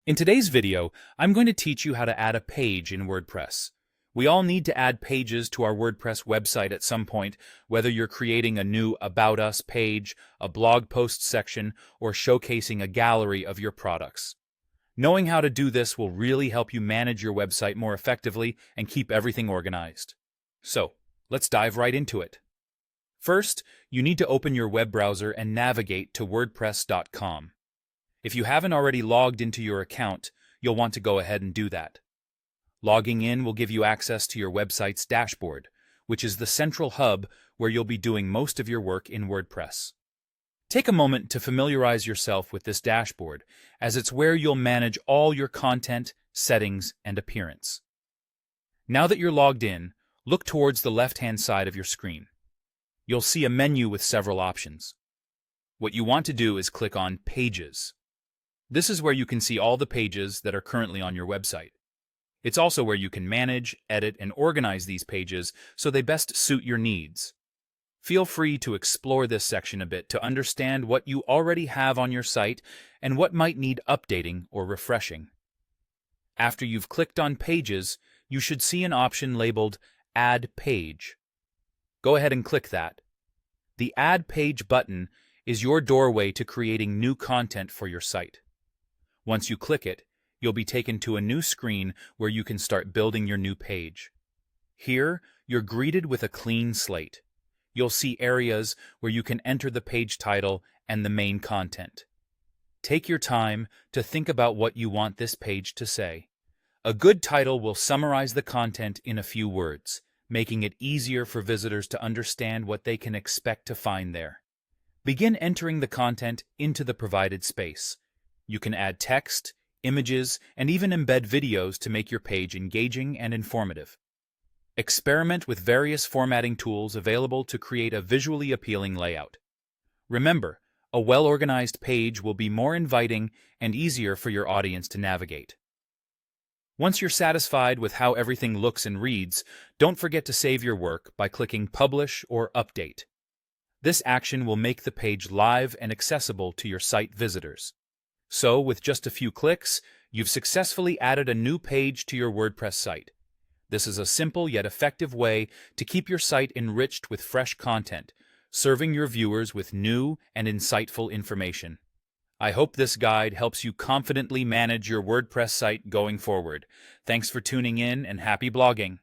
In today's video, I'm going to teach you how to add a page in WordPress. We all need to add pages to our WordPress website at some point, whether you're creating a new About Us page, a blog post section, or showcasing a gallery of your products. Knowing how to do this will really help you manage your website more effectively and keep everything organized. So, let's dive right into it. First, you need to open your web browser and navigate to WordPress.com. If you haven't already logged into your account, you'll want to go ahead and do that. Logging in will give you access to your website's dashboard, which is the central hub where you'll be doing most of your work in WordPress. Take a moment to familiarize yourself with this dashboard, as it's where you'll manage all your content, settings, and appearance. Now that you're logged in, look towards the left-hand side of your screen. You'll see a menu with several options. What you want to do is click on Pages. This is where you can see all the pages that are currently on your website. It's also where you can manage, edit, and organize these pages so they best suit your needs. Feel free to explore this section a bit to understand what you already have on your site and what might need updating or refreshing. After you've clicked on Pages, you should see an option labeled Add Page. Go ahead and click that. The Add Page button is your doorway to creating new content for your site. Once you click it, you'll be taken to a new screen where you can start building your new page. Here, you're greeted with a clean slate. You'll see areas where you can enter the page title and the main content. Take your time to think about what you want this page to say. A good title will summarize the content in a few words, making it easier for visitors to understand what they can expect to find there. Begin entering the content into the provided space. You can add text, images, and even embed videos to make your page engaging and informative. Experiment with various formatting tools available to create a visually appealing layout. Remember, a well-organized page will be more inviting and easier for your audience to navigate. Once you're satisfied with how everything looks and reads, don't forget to save your work by clicking Publish or Update. This action will make the page live and accessible to your site visitors. So, with just a few clicks, you've successfully added a new page to your WordPress site. This is a simple yet effective way to keep your site enriched with fresh content, serving your viewers with new and insightful information. I hope this guide helps you confidently manage your WordPress site going forward. Thanks for tuning in and happy blogging!